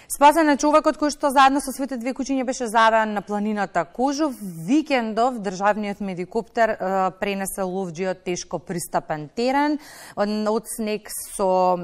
Спасен е човекот кој што заедно со своите две кучиња беше завеан на планината Кожов. Викендов државниот медикоптер пренесе ловџиот тешко пристапен терен од снег со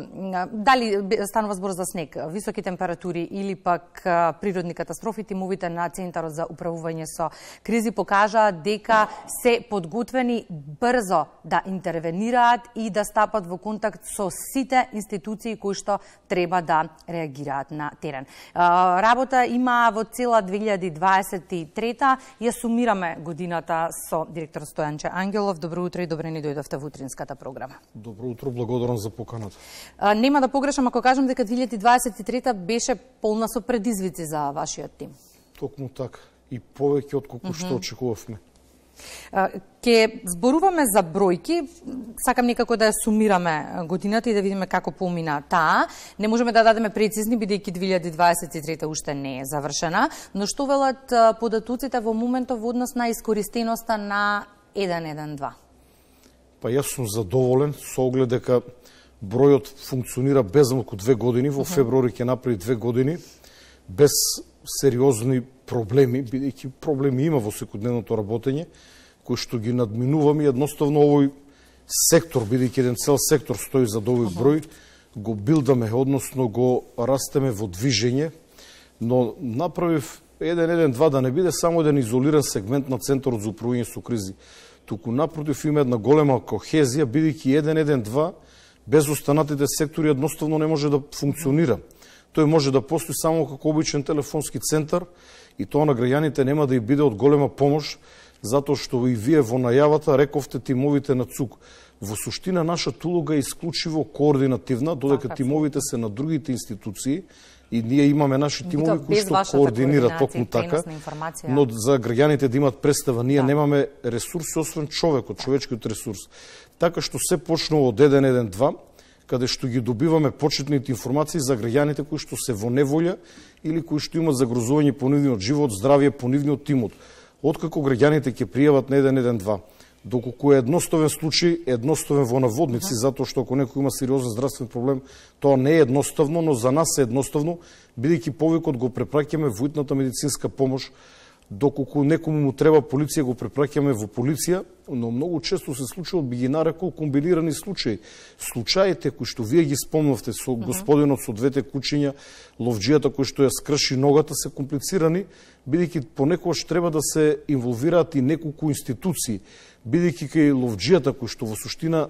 дали станува збор за снег, високи температури или пак природни катастрофи. Тимовите на Центарот за управување со кризи покажаат дека се подготвени брзо да интервенираат и да стапат во контакт со сите институции кои што треба да реагираат на терен. Работа има во цела 2023-та. Ја сумираме годината со директор Стојанче Ангелов. Добро утро и добре ни дојдовте во утринската програма. Добро утро, благодарам за поканата. Нема да погрешам ако кажам дека 2023-та беше полна со предизвици за вашиот тим. Токму така. И повеќе од колку што очекувавме. Ке зборуваме за бројки, сакам некако да ја сумираме годината и да видиме како помина таа. Не можеме да дадеме прецизни, бидејќи 2023 уште не е завршена, но што велат податоците во моментов во однос на искористеноста на 112? Па јас сум задоволен со оглед дека бројот функционира безмалку 2 години, во февруари ќе направи 2 години, без сериозни проблеми, бидејќи проблеми има во секојдневното работење, кои што ги надминуваме. Едноставно овој сектор, бидејќи еден цел сектор стои за овој број, го билдаме, односно го растеме во движење, но направив 112 да не биде само еден изолиран сегмент на Центарот за управување со кризи, туку напротив има една голема кохезија, бидејќи 112 без останатите сектори едноставно не може да функционира. Тој може да постои само како обичен телефонски центар и тоа на граѓаните нема да и биде од голема помош, затоа што и вие во најавата рековте тимовите на ЦУК. Во суштина нашата улога е исклучиво координативна, додека тимовите се на другите институции и ние имаме наши тимови кои што координираат токму така, но за граѓаните да имат представа, ние немаме ресурси освен човекот, човечкиот ресурс. Така што се почнува од 112, каде што ги добиваме почетните информации за граѓаните кои што се во неволја или кои што имат загрозување по нивниот живот, здравје, по нивниот тимот. Откако граѓаните ќе пријават на 112, доколку е едноставен случај, едноставен во наводници, затоа што ако некој има сериозен здравствен проблем, тоа не е едноставно, но за нас е едноставно, бидејќи повикот го препраќаме во итната медицинска помош, доколку некому му треба полиција, го препраќаме во полиција, но многу често се случува, би ги нарекол, комбинирани случаи. Случаите кои што вие ги спомнавте со господинот со двете кучиња, ловџијата кој што ја скрши ногата, се комплицирани, бидејќи понекогаш треба да се инволвираат и неколку институции, бидејќи кај ловџијата кој што во суштина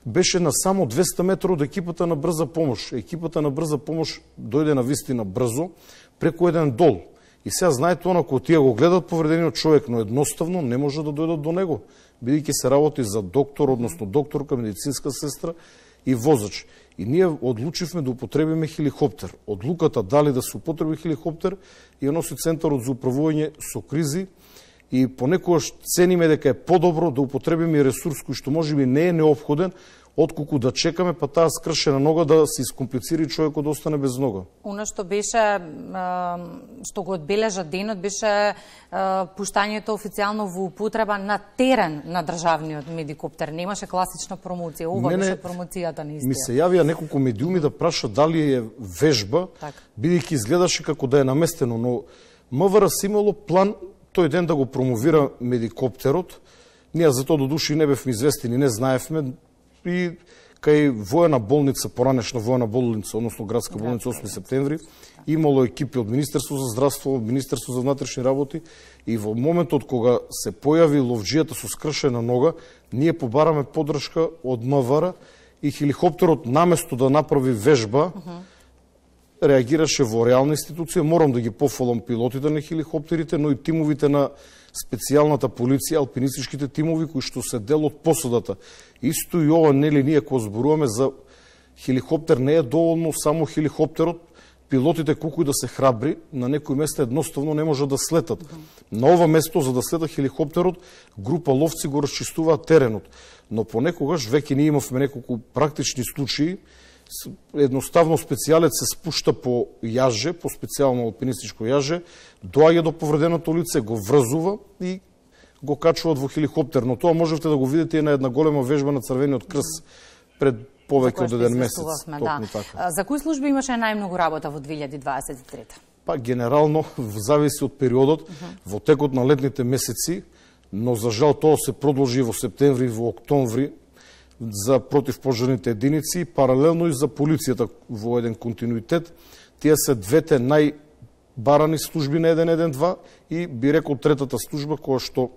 беше на само 200 метра од екипата на брза помош. Екипата на брза помош дојде на вистина брзо, преку еден дол. И сега знаете, онако тие го гледат повредениот човек, но едноставно не може да дојдат до него, бидејќи се работи за доктор, односно докторка, медицинска сестра и возач. И ние одлучивме да употребиме хеликоптер. Одлуката дали да се употреби хеликоптер ја носи Центарот за управување со кризи и понекогаш цениме дека е подобро да употребиме ресурс кој што можеби не е неопходен, отколку да чекаме па таа скршена нога да се искомплицира и човекот да остане без нога. Оно што беше, што го одбележа денот, беше пуштањето официјално во употреба на терен на државниот медикоптер. Немаше класична промоција, ова беше промоцијата на истиот. Ми се јавија неколку медиуми да прашат дали е вежба, бидејќи изгледаше како да е наместено, но МВР имало план тој ден да го промовира медикоптерот. Ние за тоа до души не бевме известени, не знаевме. И кај воена болница, поранешна воена болница, односно градска болница 8 септември, имало екипи од Министерство за здравство, од Министерство за внатрешни работи и во моментот кога се појави ловџијата со скршена нога, ние побараме поддршка од МВР и хеликоптерот наместо да направи вежба, реагираше во реална институција. Морам да ги пофалам пилотите на хеликоптерите, но и тимовите на специјалната полиција, алпинистичките тимови кои што се дел од посадата. Исто и ова, нели, ние кога зборуваме за хеликоптер, не е доволно само хеликоптерот, пилотите колку да се храбри, на некои места едноставно не може да слетат. На ова место, за да слета хеликоптерот, група ловци го расчистуваат теренот. Но понекогаш, веќе ние имавме неколку практични случаи, едноставно специјалец се спушта по јаже, по специјално алпинистичко јаже, доаѓа до повреденото лице, го врзува и го качуваат во хеликоптер. Но тоа можете да го видите и на една голема вежба на Црвениот крст пред повеќе од еден месец. Да. Така. За кои служби имаше најмногу работа во 2023? Па генерално зависи од периодот, во текот на летните месеци, но за жал тоа се продолжи во септември и во октомври за противпожарните единици, паралелно и за полицијата во еден континуитет. Тие се двете најбарани служби на 112 и би рекол третата служба која што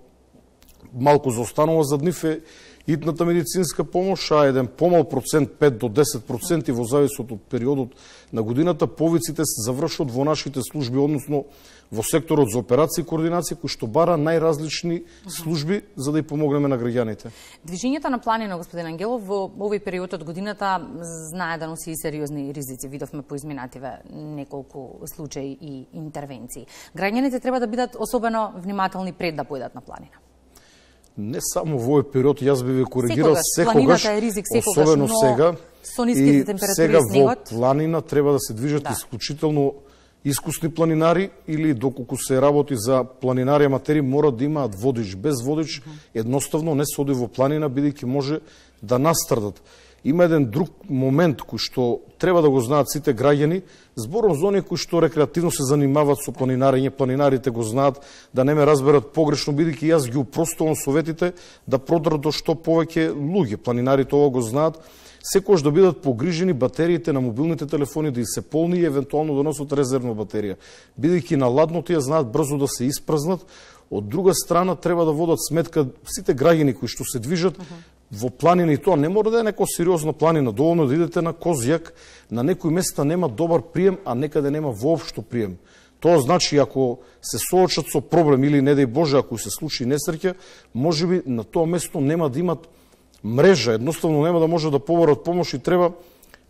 малку заостанува за нив е итната медицинска помош, а еден помал процент, 5 до 10% во зависот од периодот на годината, повиците се завршат во нашите служби, односно во секторот за операции и координација, кој што бара најразлични служби за да ја помогнеме на граѓаните. Движењето на планина, господин Ангелов, во овој период од годината знае да носи и сериозни ризици. Видовме по изминативе неколку случаи и интервенции. Граѓаните треба да бидат особено внимателни пред да појдат на планина. Не само во овој период, јас би ве коригирал секогаш, особено сега, со ниските температури и снегот. Во планина треба да се движат исклучително искусни планинари или доколку се работи за планинари аматери мора да имаат водич. Без водич едноставно не се оди во планина, бидејќи може да настрадат. Има еден друг момент кој што треба да го знаат сите граѓани, збором за оние кои што рекреативно се занимаваат со планинарење, планинарите го знаат, да не ме разберат погрешно, бидејќи јас ги упростувам советите да продрат до што повеќе луѓе. Планинарите ова го знаат, секогаш да бидат погрижени батериите на мобилните телефони да се полни и евентуално да носат резервна батерија. Бидејќи на ладно тие знаат брзо да се испразнат. Од друга страна треба да водат сметка сите граѓани кои што се движат во планина, и тоа не мора да е некоја сериозна планина, доволно да идете на Козјак, на некои места нема добар прием, а некаде нема воопшто прием. Тоа значи ако се соочат со проблем или не дај Боже ако се случи несреќа, можеби на тоа место нема да имат мрежа, едноставно нема да може да побарат помош и треба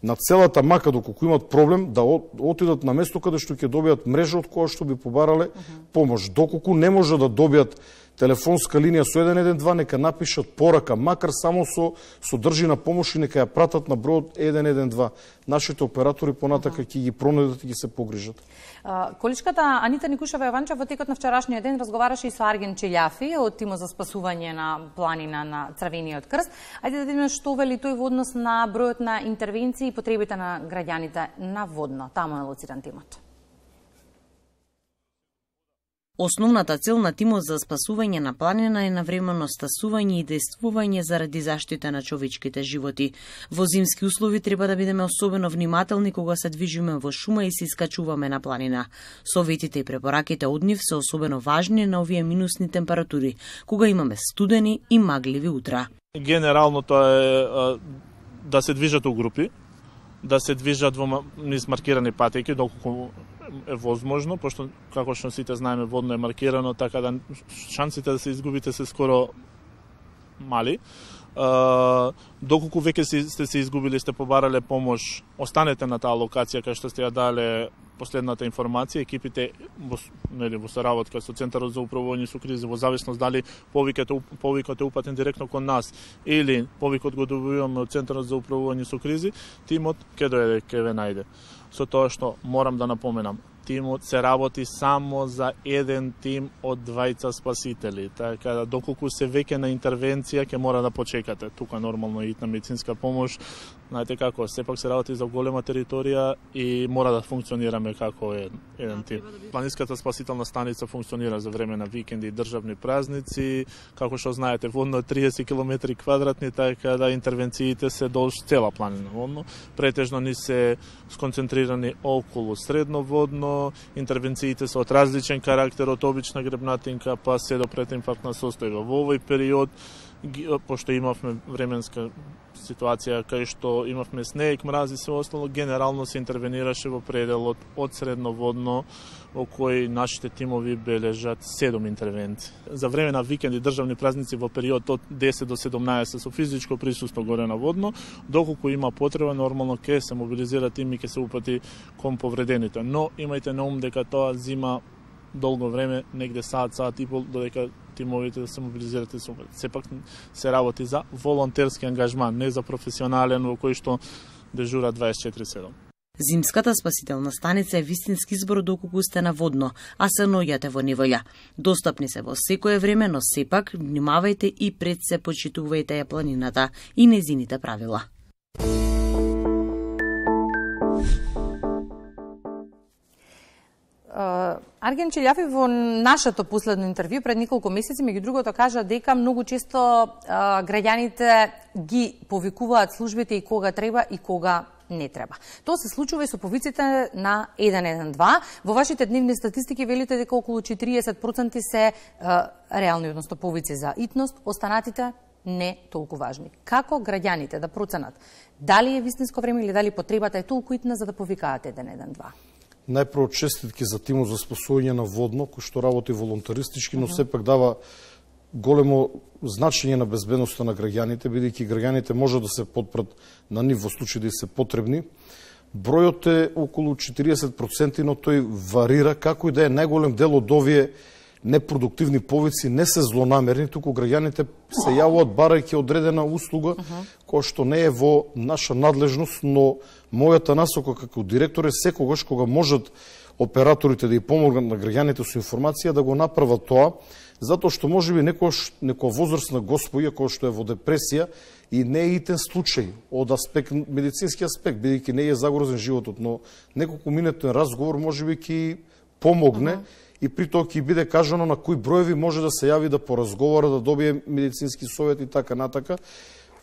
на целата мака доколку имат проблем да отидат на место каде што ќе добијат мрежа од која што би побарале помош. Доколку не може да добијат телефонска линија со 112, нека напишат порака, макар само со содржина помош и нека ја пратат на бројот 112. Нашите оператори понатака ќе ги пронудат и ги се погрижат. Количката Анита Никушева Јованчева во текот на вчерашниот ден разговараше и со Арген Челјафи од тимот за спасување на планина на Црвениот крст. Ајде да видиме што вели тој во однос на бројот на интервенции и потребите на граѓаните на водно. Таму е лоциран тимот. Основната цел на тимот за спасување на планина е навремено стасување и действување заради заштита на човечките животи. Во зимски услови треба да бидеме особено внимателни кога се движиме во шума и се искачуваме на планина. Советите и препораките од нив се особено важни на овие минусни температури, кога имаме студени и магливи утра. Генерално тоа е да се движат у групи, да се движат во низ маркирани патеки, доколку е возможно, пошто како што сите знаеме водно е маркирано, така да шансите да се изгубите се скоро мали. Доколку веќе сте се изгубили, сте побарале помош, останете на таа локација кај што сте ја дале последната информација. Екипите во соработка со Центарот за управување со кризи, во зависност дали повикот е упатен директно кон нас или повикот го добиваме од Центарот за управување со кризи, тимот ќе дојде, ќе ве најде. Со тоа што морам да напоменам, тимот се работи само за еден тим од двајца спасители, така да доколку се веќе на интервенција ќе мора да почекате. Тука нормално и на медицинска помош, знаете како, сепак се работи за голема територија и мора да функционираме како еден тим. Планинската спасителна станица функционира за време на викенди и државни празници, како што знаете, водно е 30 км квадратни, така да интервенциите се долж цела планина водно. Претежно ни се сконцентрирани околу средноводно, интервенциите се од различен карактер, од обична гребнатинка па се до прединфарктна состојба. Во овој период, пошто имавме временска ситуација кај што имавме снег, мраз и се остало, генерално се интервенираше во пределот од средноводно, во кој нашите тимови бележат 7 интервенции. За време на викенди државни празници во период од 10 до 17 со физичко присуство горе на водно, доколку има потреба, нормално ќе се мобилизира тим и ќе се упати кон повредените. Но имајте на ум дека тоа зима долго време, негде саат и пол, додека тимовите да се мобилизират и се упати. Сепак се работи за волонтерски ангажман, не за професионален во кој што дежура 24/7. Зимската спасителна станица е вистински избор доколку сте на водно, а се наоѓате во неволја. Достапни се во секое време, но сепак внимавајте и пред се почитувајте ја планината и незините правила. Арген Челјафи во нашето последно интервју пред неколку месеци, меѓу другото, кажа дека многу често граѓаните ги повикуваат службите и кога треба и кога не треба. Тоа се случува и со повиците на 112. Во вашите дневни статистики велите дека околу 40% се реални, одnosno повици за итност, останатите не толку важни. Како граѓаните да проценат дали е вистинско време или дали потребата е толку итна за да повикаат 112? Најпрво честитки за тимот за спасување на водно, кој што работи волонтаристички, но сепак дава големо значење на безбедноста на граѓаните, бидејќи граѓаните може да се подпрат на нив во случај да се потребни. Бројот е околу 40%, но тој варира, како и да е најголем дел од овие непродуктивни повици не се злонамерни, туку граѓаните се јавуваат барајќи одредена услуга, која што не е во наша надлежност, но мојата насока како директор е секогаш кога можат операторите да ја помогнат на граѓаните со информација да го направат тоа, затоа што можеби некоја возрастна господја која што е во депресија и не е итен случај од аспект, медицински аспект, бидејќи не е загрозен животот, но неколку минутен разговор можеби ќе помогне и при тоа ќе биде кажано на кои броеви може да се јави да поразговара, да добие медицински совет и така натака.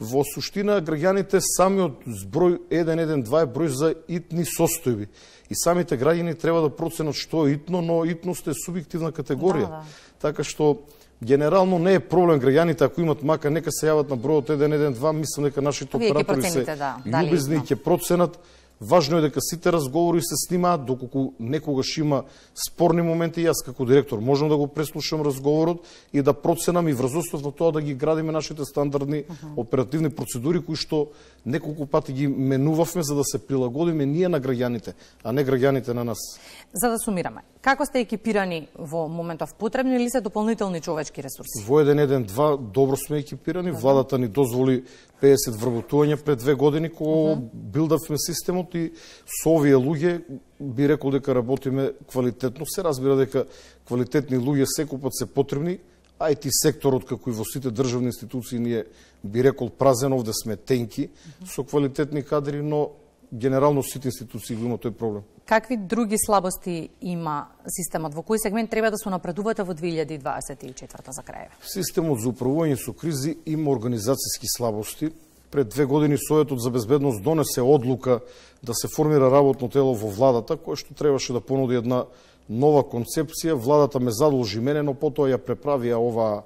Во суштина, граѓаните самиот зброј 112 е број за итни состојби. И самите граѓани треба да проценат што е итно, но итност е субјективна категорија. Да. Така што, генерално не е проблем граѓаните, ако имат мака, нека се јават на бројот 112, мислам дека нашите оператори се љубезни и ќе проценат. Важно е дека сите разговори се снимаат, доколку некогаш има спорни моменти, јас како директор можам да го преслушам разговорот и да проценам и врз основа на тоа да ги градиме нашите стандардни оперативни процедури, кои што неколку пати ги менувавме за да се прилагодиме ние на граѓаните, а не граѓаните на нас. За да сумираме, како сте екипирани во моментов? Потребни ли се дополнителни човечки ресурси? Во 112 добро сме екипирани, владата ни дозволи 50 вработувања пред 2 години кога билдавме системот и со овие луѓе би рекол дека работиме квалитетно. Се разбира дека квалитетни луѓе секој се потребни, IT секторот како и во сите државни институции ние би рекол празен, овде сме тенки со квалитетни кадри, но генерално сите институции го има тој проблем. Какви други слабости има системот? Во кој сегмент треба да се напредувате во 2024 за крај? Системот за управување со кризи има организацијски слабости. Пред 2 години Советот за безбедност донесе одлука да се формира работно тело во владата, кое што требаше да понуди една нова концепција. Владата ме задолжи мене, но потоа ја преправија оваа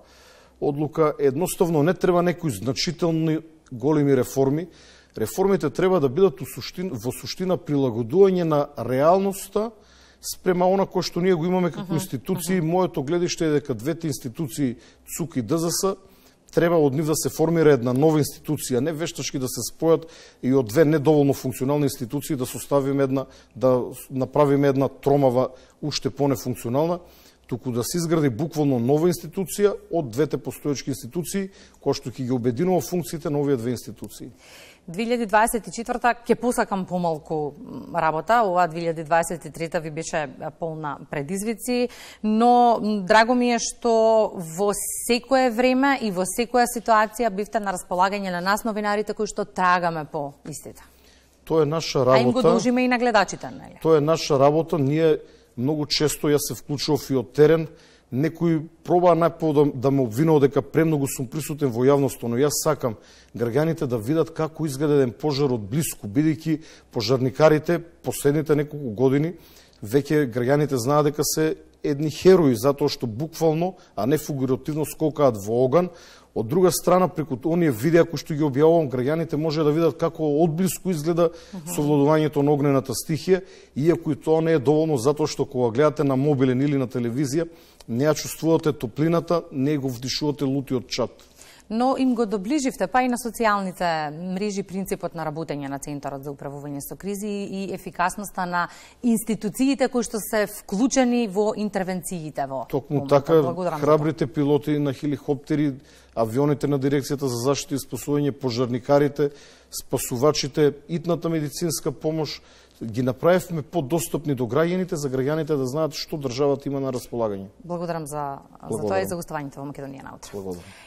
одлука. Едноставно не треба некои значителни големи реформи. Реформите треба да бидат во суштина прилагодување на реалноста спрема она кој што ние го имаме како институции. Моето гледиште е дека двете институции, ЦУК и ДЗС, треба од нив да се формира една нова институција, не вештачки да се спојат и од две недоволно функционални институции да составиме една, да направиме една тромава, уште понефункционална, туку да се изгради буквално нова институција од двете постоечки институции, која што ќе ги обединува функциите на овие две институции. 2024 ќе посакам помалку работа, ова 2023 ви беше полна предизвици, но драго ми е што во секое време и во секоја ситуација бивте на располагање на нас новинарите кои што трагаме по истите. Тоа е наша работа. А им го должиме и на гледачите, нели? Тоа е наша работа. Ние многу често јас се вклучував и од терен. Некои пробаа најпрво да ме обвинува дека премногу сум присутен во јавноста, но јас сакам граѓаните да видат како изгледа еден пожар од блиску, бидејќи пожарникарите последните неколку години веќе граѓаните знаат дека се едни херои, затоа што буквално, а не фигуративно скокаат во оган. Од друга страна, преку оние видеа кои што ги објавувам, граѓаните може да видат како одблиску изгледа совладувањето на огнената стихија, иако и тоа не е доволно, затоа што кога гледате на мобилен или на телевизија, не ја чувствувате топлината, не го вдишувате лутиот чад. Но им го доближивте, па и на социјалните мрежи, принципот на работење на Центарот за управување со кризи и ефикасноста на институциите кои што се вклучени во интервенциите во. Токму така, храбрите пилоти на хеликоптери, авионите на Дирекцијата за заштита и спасување, пожарникарите, спасувачите, итната медицинска помош, ги направивме подостапни до граѓаните, за граѓаните да знаат што државата има на располагање. Благодарам за тоа и за гостувањето во Македонија наутро. Благодарам.